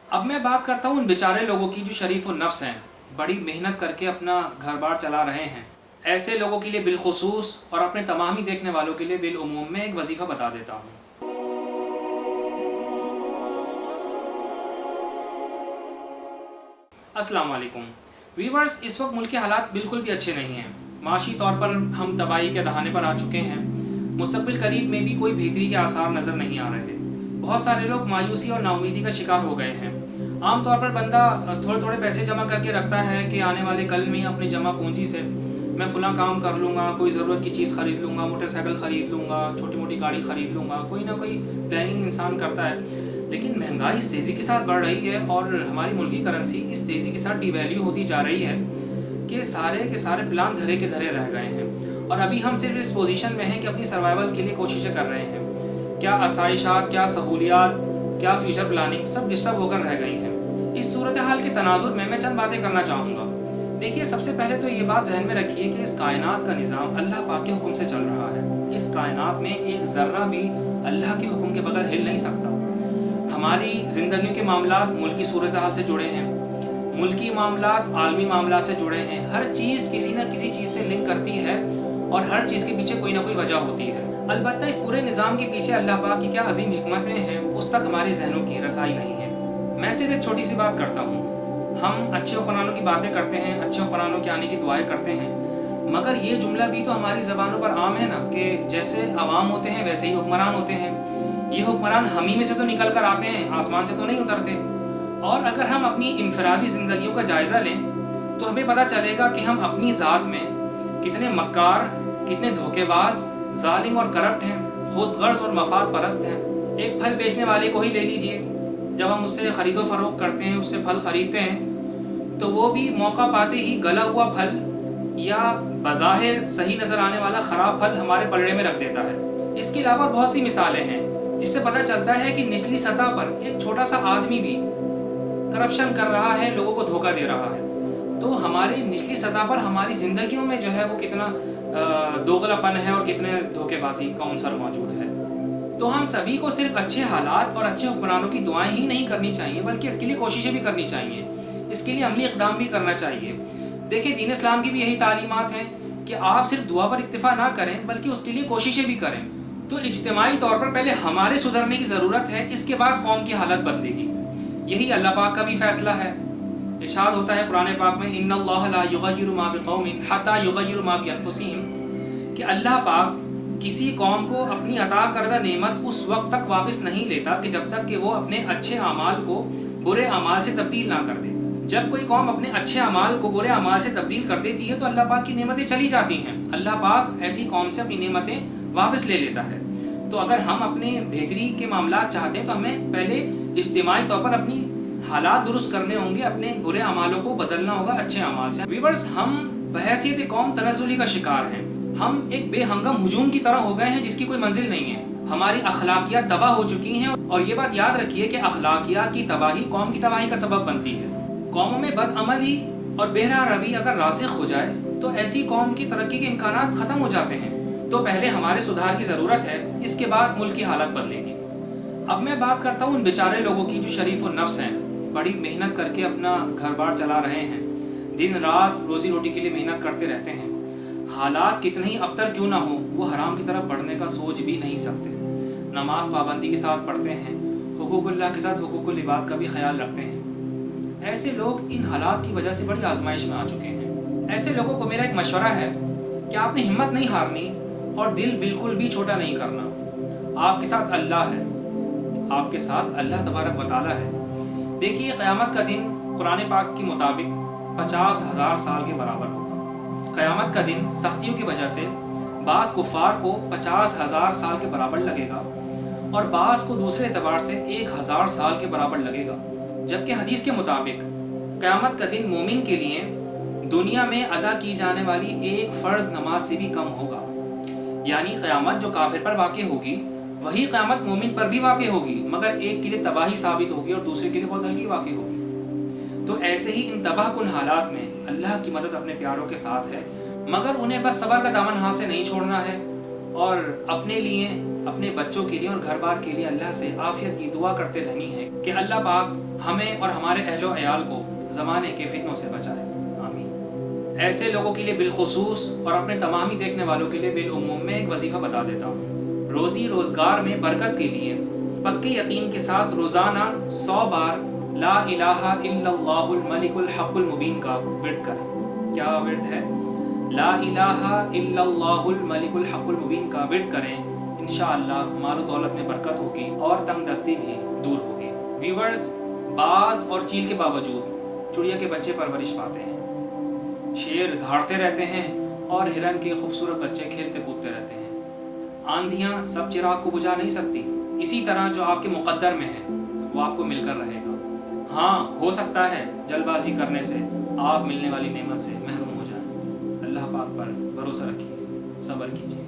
अब मैं बात करता हूँ उन बेचारे लोगों की जो शरीफ और नफ्स हैं, बड़ी मेहनत करके अपना घर बार चला रहे हैं। ऐसे लोगों के लिए बिलखुसूस और अपने तमामी देखने वालों के लिए बिलउमूम में एक वजीफ़ा बता देता हूँ। अस्सलाम वालेकुम व्यूवर्स, इस वक्त मुल्क के हालात बिल्कुल भी अच्छे नहीं हैं। माशी तौर पर हम तबाही के दहाने पर आ चुके हैं। मुस्तक़बिल करीब में भी कोई बेहतरी के आसार नज़र नहीं आ रहे। बहुत सारे लोग मायूसी और नाउमीदी का शिकार हो गए हैं। आम तौर पर बंदा थोड़े थोड़े पैसे जमा करके रखता है कि आने वाले कल में अपनी जमा पूंजी से मैं फ़लाँ काम कर लूँगा, कोई ज़रूरत की चीज़ ख़रीद लूँगा, मोटरसाइकिल ख़रीद लूँगा, छोटी मोटी गाड़ी ख़रीद लूँगा। कोई ना कोई प्लानिंग इंसान करता है। लेकिन महंगाई इस तेज़ी के साथ बढ़ रही है और हमारी मुल्की करेंसी इस तेज़ी के साथ डिवैल्यू होती जा रही है कि सारे के सारे प्लान धरे के धरे रह गए हैं। और अभी हम सिर्फ इस पोजीशन में हैं कि अपनी सर्वाइवल के लिए कोशिशें कर रहे हैं। क्या आसाइशात, क्या सहूलियात, क्या फ्यूचर प्लानिंग सब डिस्टर्ब होकर रह गई हैं। इस सूरत हाल के तनाजुर में मैं चंद बातें करना चाहूँगा। देखिए, सबसे पहले तो ये बात जहन में रखिए कि इस कायनात का निज़ाम अल्लाह पाक के हुक्म से चल रहा है। इस कायनात में एक ज़र्रा भी अल्लाह के हुक्म के बगैर हिल नहीं सकता। हमारी ज़िंदगी के मामलात मुल्की सूरत हाल से जुड़े हैं, मुल्की मामलात आलमी मामलात से जुड़े हैं। हर चीज़ किसी न किसी चीज़ से लिंक करती है और हर चीज़ के पीछे कोई ना कोई वजह होती है। अलबत्ता इस पूरे निज़ाम के पीछे अल्लाह पाक की क्या अजीम हिकमतें हैं, उस तक हमारे जहनों की रसाई नहीं है। मैं सिर्फ एक छोटी सी बात करता हूँ। हम अच्छे हुक्मरानों की बातें करते हैं, अच्छे हुक्मरानों के आने की दुआएं करते हैं, मगर ये जुमला भी तो हमारी ज़बानों पर आम है ना कि जैसे अवाम होते हैं वैसे ही हुक्मरान होते हैं। ये हुक्मरान हम ही में से तो निकल कर आते हैं, आसमान से तो नहीं उतरते। और अगर हम अपनी इनफरादी ज़िंदगियों का जायज़ा लें तो हमें पता चलेगा कि हम अपनी ज़ात में कितने मक्कार, कितने धोखेबाज, जालिम और करप्ट हैं, खुद गर्ज और मफाद परस्त हैं। एक फल बेचने वाले को ही ले लीजिए, जब हम उससे ख़रीदो फ़रोख्त करते हैं, उससे फल ख़रीदते हैं, तो वो भी मौका पाते ही गला हुआ फल या बज़ाहिर सही नज़र आने वाला ख़राब फल हमारे पलड़े में रख देता है। इसके अलावा बहुत सी मिसालें हैं जिससे पता चलता है कि निचली सतह पर एक छोटा सा आदमी भी करप्शन कर रहा है, लोगों को धोखा दे रहा है। तो हमारी निचली सतह पर हमारी ज़िंदगियों में जो है वो कितना दोगलापन है और कितने धोखेबाजी का अंसर मौजूद है। तो हम सभी को सिर्फ अच्छे हालात और अच्छे हुक्मरानों की दुआएं ही नहीं करनी चाहिए, बल्कि इसके लिए कोशिशें भी करनी चाहिए, इसके लिए अमली इक़दाम भी करना चाहिए। देखिए, दीन इस्लाम की भी यही तालीमात हैं कि आप सिर्फ दुआ पर इक्तिफ़ा ना करें बल्कि उसके लिए कोशिशें भी करें। तो इज्तिमाई तौर पर पहले हमारे सुधरने की ज़रूरत है, इसके बाद कौम की हालत बदलेगी। यही अल्लाह पाक का भी फ़ैसला है। इरशाद होता है कुरान पाक में, इन्नल्लाह ला युग़य्यिरु मा बिक़ौमिन हत्ता युग़य्यिरु मा बिअन्फुसिहिम, कि अल्लाह पाक किसी कौम को अपनी अता करदा नेमत उस वक्त तक वापस नहीं लेता कि जब तक कि वो अपने अच्छे अमाल को बुरे अमाल से तब्दील ना कर दे। जब कोई कौम अपने अच्छे अमाल को बुरे अमाल से तब्दील कर देती है तो अल्लाह पाक की नेमतें चली जाती हैं। अल्लाह पाक ऐसी कौम से अपनी नेमतें वापस ले लेता है। तो अगर हम अपने बेहतरी के मामलात चाहते हैं तो हमें पहले इज्तिमाई तौर पर अपनी हालात दुरुस्त करने होंगे, अपने बुरे अमालों को बदलना होगा अच्छे अमाल से। व्यूअर्स, हम बहैसियत कौम तनज़्ज़ुली का शिकार हैं। हम एक बेहंगम हुजूम की तरह हो गए हैं जिसकी कोई मंजिल नहीं है। हमारी अखलाकियात तबाह हो चुकी हैं और ये बात याद रखिए कि अखलाकियात की तबाही कौम की तबाही का सबब बनती है। कौमों में बदअमली और बेहरा रवि अगर रासिख हो जाए तो ऐसी कौम की तरक्की के इम्कानात ख़त्म हो जाते हैं। तो पहले हमारे सुधार की ज़रूरत है, इसके बाद मुल्क की हालत बदलेगी। अब मैं बात करता हूँ उन बेचारे लोगों की जो शरीफ और नफ्स हैं, बड़ी मेहनत करके अपना घर बार चला रहे हैं, दिन रात रोज़ी रोटी के लिए मेहनत करते रहते हैं। हालात कितने ही अबतर क्यों ना हो, वो हराम की तरफ बढ़ने का सोच भी नहीं सकते। नमाज पाबंदी के साथ पढ़ते हैं, हुकूकुल्लाह के साथ हुकूकुल इबाद का भी ख्याल रखते हैं। ऐसे लोग इन हालात की वजह से बड़ी आजमाइश में आ चुके हैं। ऐसे लोगों को मेरा एक मशवरा है कि आपने हिम्मत नहीं हारनी और दिल बिल्कुल भी छोटा नहीं करना। आपके साथ अल्लाह है, आपके साथ अल्लाह तबारक व तआला है। देखिए, क़यामत का दिन कुरान पाक के मुताबिक 50,000 साल के बराबर होगा। क़यामत का दिन सख्तियों की वजह से बास कुफ़ार को 50,000 साल के बराबर लगेगा और बास को दूसरे एतबार से 1,000 साल के बराबर लगेगा। जबकि हदीस के मुताबिक क़यामत का दिन मोमिन के लिए दुनिया में अदा की जाने वाली एक फ़र्ज़ नमाज से भी कम होगा। यानी क़यामत जो काफिर पर वाक़े होगी वही क़यामत मोमिन पर भी वाक़े होगी, मगर एक के लिए तबाही साबित होगी और दूसरे के लिए बहुत हल्की वाक़े होगी। तो ऐसे ही इन तबाहकुन हालात में अल्लाह की मदद अपने प्यारों के साथ है, मगर उन्हें बस सब्र का दामन हाथ से नहीं छोड़ना है और अपने लिए اپنے بچوں کے لیے اور گھر بار کے لیے اللہ سے عافیت کی دعا کرتے رہنی ہے کہ اللہ پاک ہمیں اور ہمارے اہل و عیال کو زمانے کے فتنوں سے بچائے، آمین۔ ایسے لوگوں کے لیے بالخصوص اور اپنے تمامی دیکھنے والوں کے لیے بالعموم میں ایک وظیفہ بتا دیتا ہوں۔ روزی روزگار میں برکت کے لیے پکے یقین کے ساتھ روزانہ 100 بار لا الہ الا اللہ الملک الحق المبین کا ورد کریں۔ کیا ورد ہے؟ لا الہ الا اللہ الملک الحق المبین کا ورد کریں، انشاءاللہ مال و دولت میں برکت ہوگی اور تنگ دستی بھی دور ہوگی۔ ویورز، باز اور چیل کے باوجود چڑیا کے بچے پرورش پاتے ہیں، شیر دھاڑتے رہتے ہیں اور ہرن کے خوبصورت بچے کھیلتے کودتے رہتے ہیں۔ آندھیاں سب چراغ کو بجھا نہیں سکتی، اسی طرح جو آپ کے مقدر میں ہے وہ آپ کو مل کر رہے گا۔ ہاں، ہو سکتا ہے جلد بازی کرنے سے آپ ملنے والی نعمت سے محروم ہو جائیں۔ اللہ پاک پر بھروسہ رکھیے، صبر کیجیے۔